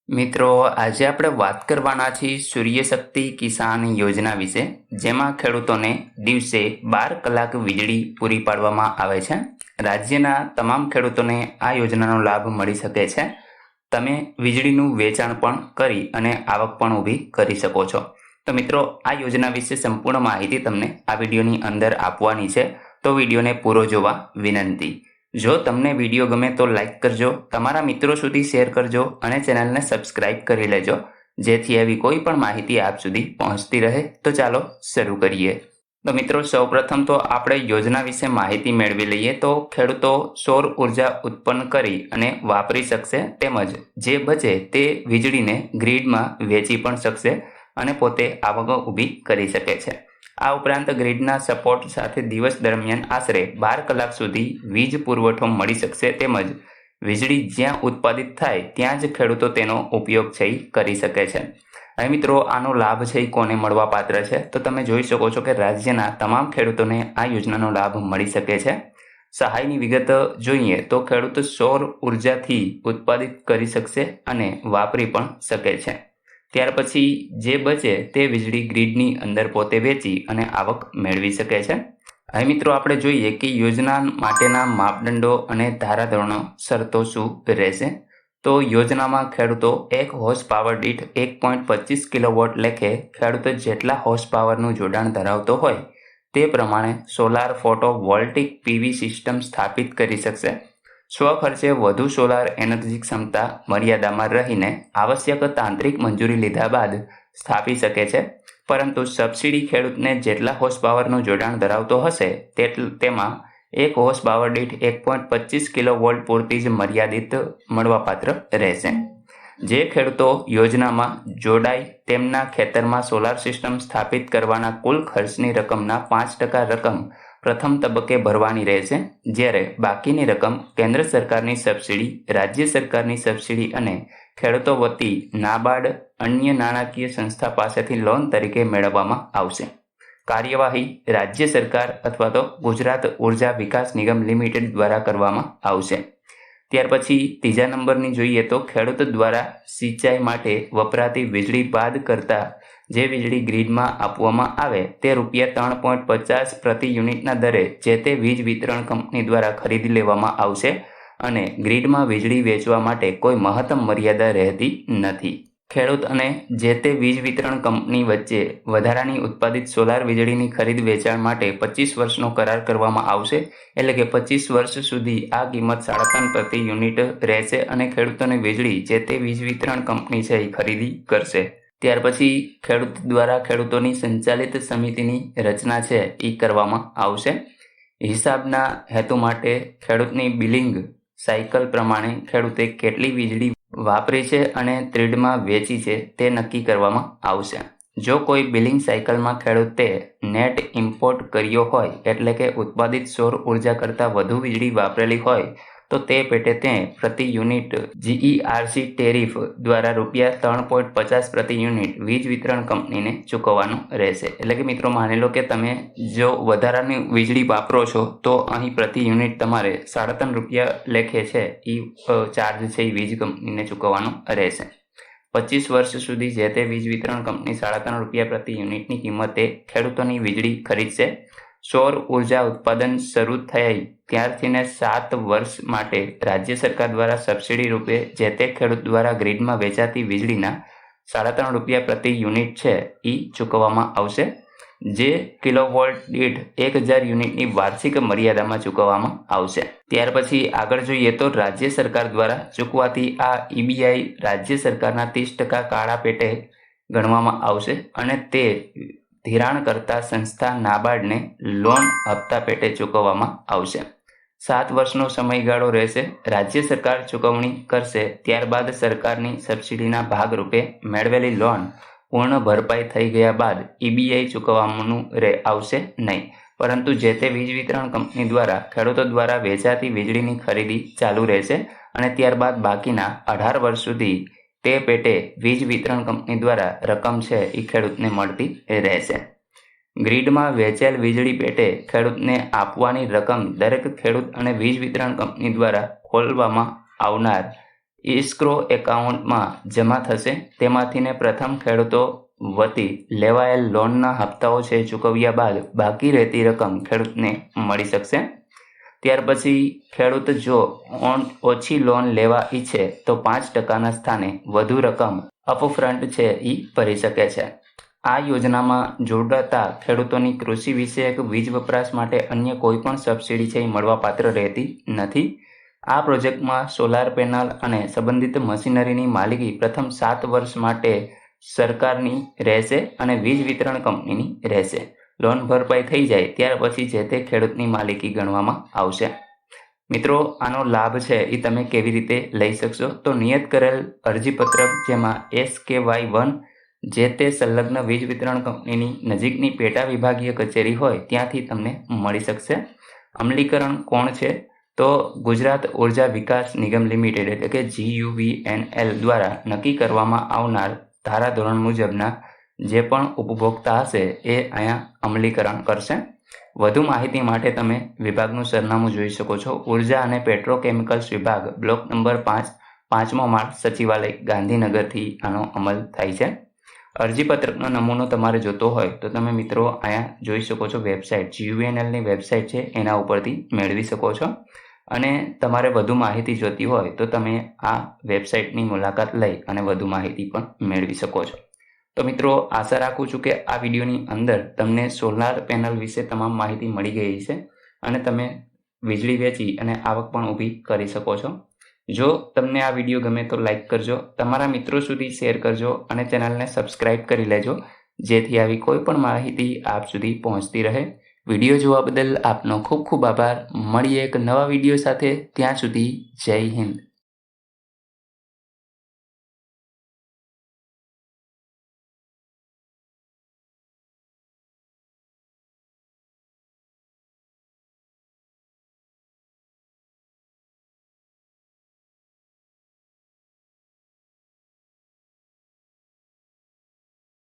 મિત્રો, આજે આપણે વાત કરવાના છીએ સૂર્યશક્તિ કિસાન યોજના વિશે, જેમાં ખેડૂતોને દિવસે 12 કલાક વીજળી પૂરી પાડવામાં આવે છે. રાજ્યના તમામ ખેડૂતોને આ યોજનાનો લાભ મળી શકે છે. તમે વીજળીનું વેચાણ પણ કરી અને આવક પણ ઊભી કરી શકો છો. તો મિત્રો, આ યોજના વિશે સંપૂર્ણ માહિતી તમને આ વિડીયોની અંદર આપવાની છે, તો વિડીયોને પૂરો જોવા વિનંતી. જો તમને વિડીયો ગમે તો લાઈક કરજો, તમારા મિત્રો સુધી શેર કરજો અને ચેનલને સબસ્ક્રાઇબ કરી લેજો, જેથી એવી કોઈ પણ માહિતી આપ સુધી પહોંચતી રહે. તો ચાલો શરૂ કરીએ. તો મિત્રો, સૌપ્રથમ તો આપણે યોજના વિશે માહિતી મેળવી લઈએ. તો ખેડૂતો સૌર ઉર્જા ઉત્પન્ન કરી અને વાપરી શકશે, તેમજ જે બચે તે વીજળીને ગ્રીડમાં વેચી પણ શકશે અને પોતે આવક ઊભી કરી શકે છે. આ ઉપરાંત ગ્રીડના સપોર્ટ સાથે દિવસ દરમિયાન આશરે 12 કલાક સુધી વીજ પુરવઠો મળી શકશે, તેમજ વીજળી જ્યાં ઉત્પાદિત થાય ત્યાં જ ખેડૂતો તેનો ઉપયોગ કરી શકે છે. હવે મિત્રો, આનો લાભ કોને મળવા પાત્ર છે? તો તમે જોઈ શકો છો કે રાજ્યના તમામ ખેડૂતોને આ યોજનાનો લાભ મળી શકે છે. સહાયની વિગત જોઈએ તો ખેડૂતો સૌર ઉર્જાથી ઉત્પાદિત કરી શકશે અને વાપરી પણ શકે છે. ત્યાર પછી જે બચે તે વીજળી ગ્રીડની અંદર પોતે વેચી અને આવક મેળવી શકે છે. હવે મિત્રો, આપણે જોઈએ કે યોજના માટેના માપદંડો અને ધારાધોરણો શરતો શું રહેશે. તો યોજનામાં ખેડૂતો 1 હોર્સ પાવર દીઠ 1.25 કિલોવોટ લેખે ખેડૂતો જેટલા હોર્સ પાવરનું જોડાણ ધરાવતો હોય તે પ્રમાણે સોલાર ફોટોવોલ્ટિક પીવી સિસ્ટમ સ્થાપિત કરી શકશે. સ્વખર્ચે વધુ સોલાર એનર્જી ક્ષમતા મર્યાદામાં રહીને આવશ્યક તાંત્રિક મંજૂરી લીધા બાદ સ્થાપી શકે છે. પરંતુ સબસિડી ખેડૂતને જેટલા હોર્સ પાવરનું જોડાણ ધરાવતો હશે તેમાં 1 હોર્સ પાવર દીઠ 1.25 કિલોવોલ્ટ પૂરતી જ મર્યાદિત મળવાપાત્ર રહેશે. જે ખેડૂતો યોજનામાં જોડાય તેમના ખેતરમાં સોલાર સિસ્ટમ સ્થાપિત કરવાના કુલ ખર્ચની રકમના 5% રકમ પ્રથમ તબક્કે ભરવાની રહેશે, જ્યારે બાકીની રકમ કેન્દ્ર સરકારની સબસિડી, રાજ્ય સરકારની સબસિડી અને ખેડૂતો વતી નાબાર્ડ અન્ય નાણાકીય સંસ્થા પાસેથી લોન તરીકે મેળવવામાં આવશે. કાર્યવાહી રાજ્ય સરકાર અથવા તો ગુજરાત ઉર્જા વિકાસ નિગમ લિમિટેડ દ્વારા કરવામાં આવશે. ત્યાર પછી ત્રીજા નંબરની જોઈએ તો ખેડૂત દ્વારા સિંચાઈ માટે વપરાતી વીજળી બાદ કરતા જે વીજળી ગ્રીડમાં આપવામાં આવે તે ₹3.50 પ્રતિ યુનિટના દરે જે તે વીજ વિતરણ કંપની દ્વારા ખરીદી લેવામાં આવશે અને ગ્રીડમાં વીજળી વેચવા માટે કોઈ મહત્તમ મર્યાદા રહેતી નથી. ખેડૂત અને જે તે વીજ વિતરણ કંપની વચ્ચે વધારાની ઉત્પાદિત સોલાર વીજળીની ખરીદ વેચાણ માટે 25 વર્ષનો કરાર કરવામાં આવશે. એટલે કે 25 વર્ષ સુધી આ કિંમત 3.5 પ્રતિ યુનિટ રહેશે અને ખેડૂતોને વીજળી જે તે વીજ વિતરણ કંપની છે એ ખરીદી કરશે. ત્યાર પછી ખેડૂત દ્વારા ખેડૂતોની સંચાલિત સમિતિની રચના છે એ કરવામાં આવશે. હિસાબના હેતુ માટે ખેડૂતની બિલિંગ સાયકલ પ્રમાણે ખેડૂતે કેટલી વીજળી વાપરી છે અને ત્રીડમાં વેચી છે તે નક્કી કરવામાં આવશે. જો કોઈ બિલિંગ સાયકલમાં ખેડૂતે નેટ ઇમ્પોર્ટ કર્યો હોય, એટલે કે ઉત્પાદિત સૌર ઉર્જા કરતાં વધુ વીજળી વાપરેલી હોય, તો તે પેટે તે પ્રતિ યુનિટ GERC ટેરિફ દ્વારા ₹3.50 પ્રતિ યુનિટ વીજ વિતરણ કંપનીને ચૂકવવાનું રહેશે. એટલે કે મિત્રો, માની લો કે તમે જો વધારાની વીજળી વાપરો છો તો અહીં પ્રતિ યુનિટ તમારે ₹3.5 લેખે છે એ ચાર્જ છે એ વીજ કંપનીને ચૂકવવાનું રહેશે. 25 વર્ષ સુધી જે તે વીજ વિતરણ કંપની ₹3.5 પ્રતિ યુનિટની કિંમતે ખેડૂતોની વીજળી ખરીદશે. સૌર ઉર્જા ઉત્પાદન શરૂ થઈ ત્યારથીને 7 વર્ષ માટે રાજ્ય સરકાર દ્વારા સબસિડી રૂપે જે તે ખેડૂત દ્વારા ગ્રીડમાં વેચાતી વીજળીના ₹3.5 પ્રતિ યુનિટ છે એ ચૂકવવામાં આવશે, જે કિલોવોલ્ટ દીઠ 1000 યુનિટની વાર્ષિક મર્યાદામાં ચૂકવવામાં આવશે. ત્યાર પછી આગળ જોઈએ તો રાજ્ય સરકાર દ્વારા ચૂકવાતી આ EBI રાજ્ય સરકારના 30% કાળા પેટે ગણવામાં આવશે અને તે ધિરાણ કરતા સંસ્થા નાબાર્ડને લોન હપ્તા પેટે ચૂકવવામાં આવશે. 7 વર્ષનો સમયગાળો રહેશે. રાજ્ય સરકાર ચૂકવણી કરશે, ત્યારબાદ સરકારની સબસિડીના ભાગરૂપે મેળવેલી લોન પૂર્ણ ભરપાઈ થઈ ગયા બાદ EBI ચૂકવવાનું આવશે નહીં, પરંતુ જે તે વીજ વિતરણ કંપની દ્વારા ખેડૂતો દ્વારા વેચાતી વીજળીની ખરીદી ચાલુ રહેશે અને ત્યારબાદ બાકીના 18 વર્ષ સુધી તે પેટે વીજ વિતરણ કંપની દ્વારા રકમ છે એ ખેડૂતને મળતી રહેશે. ગ્રીડમાં વેચેલ વીજળી પેટે ખેડૂતને આપવાની રકમ દરેક ખેડૂત અને વીજ વિતરણ કંપની દ્વારા ખોલવામાં આવનાર ઇસ્ક્રો એકાઉન્ટમાં જમા થશે. તેમાંથીને પ્રથમ ખેડૂતો વતી લેવાયેલ લોનના હપ્તાઓ છે ચૂકવ્યા બાદ બાકી રહેતી રકમ ખેડૂતને મળી શકશે. ત્યાર પછી ખેડૂત જો ઓછી લોન લેવા ઈચ્છે તો 5%ના સ્થાને વધુ રકમ અપફ્રન્ટ છે એ ભરી શકે છે. આ યોજનામાં જોડાતા ખેડૂતોની કૃષિ વિષયક વીજ વપરાશ માટે અન્ય કોઈ પણ સબસિડી છે એ મળવાપાત્ર રહેતી નથી. આ પ્રોજેક્ટમાં સોલાર પેનલ અને સંબંધિત મશીનરીની માલિકી પ્રથમ 7 વર્ષ માટે સરકારની રહેશે અને વીજ વિતરણ કંપનીની રહેશે. લોન ભરપાઈ થઈ જાય ત્યાર પછી જે તે ખેડૂતની માલિકી ગણવામાં આવશે. મિત્રો, આનો લાભ છે એ તમે કેવી રીતે લઈ શકશો? તો નિયત કરેલ અરજીપત્રક જેમાં SKY1 જે તે સંલગ્ન વીજ વિતરણ કંપનીની નજીકની પેટા વિભાગીય કચેરી હોય ત્યાંથી તમને મળી શકશે. અમલીકરણ કોણ છે? તો ગુજરાત ઉર્જા વિકાસ નિગમ લિમિટેડ એટલે કે GUVNL દ્વારા નક્કી કરવામાં આવનાર ધારાધોરણ મુજબના જે પણ ઉપભોક્તા હશે એ અહીંયા અમલીકરણ કરશે. વધુ માહિતી માટે તમે વિભાગનું સરનામું જોઈ શકો છો. ઉર્જા અને પેટ્રોકેમિકલ્સ વિભાગ, બ્લોક નંબર 5, 5મો માળ, સચિવાલય, ગાંધીનગરથી આનો અમલ થાય છે. અરજીપત્રકનો નમૂનો તમારે જોતો હોય તો તમે મિત્રો અહીંયા જોઈ શકો છો વેબસાઇટ, GUVNLની વેબસાઇટ છે એના ઉપરથી મેળવી શકો છો. અને તમારે વધુ માહિતી જોતી હોય તો તમે આ વેબસાઇટની મુલાકાત લઈ અને વધુ માહિતી પણ મેળવી શકો છો. તો મિત્રો, આશા રાખું છું કે આ વિડીયોની અંદર તમને સોલાર પેનલ વિશે તમામ માહિતી મળી ગઈ છે અને તમે વીજળી વેચી અને આવક પણ ઊભી કરી શકો છો. જો તમને આ વિડીયો ગમે તો લાઈક કરજો, તમારા મિત્રો સુધી શેર કરજો અને ચેનલને સબસ્ક્રાઇબ કરી લેજો જેથી આવી કોઈ પણ માહિતી આપ સુધી પહોંચતી રહે. વિડીયો જોવા બદલ આપનો ખૂબ ખૂબ આભાર. મળીએ એક નવા વિડીયો સાથે. ત્યાં સુધી જય હિન્દ.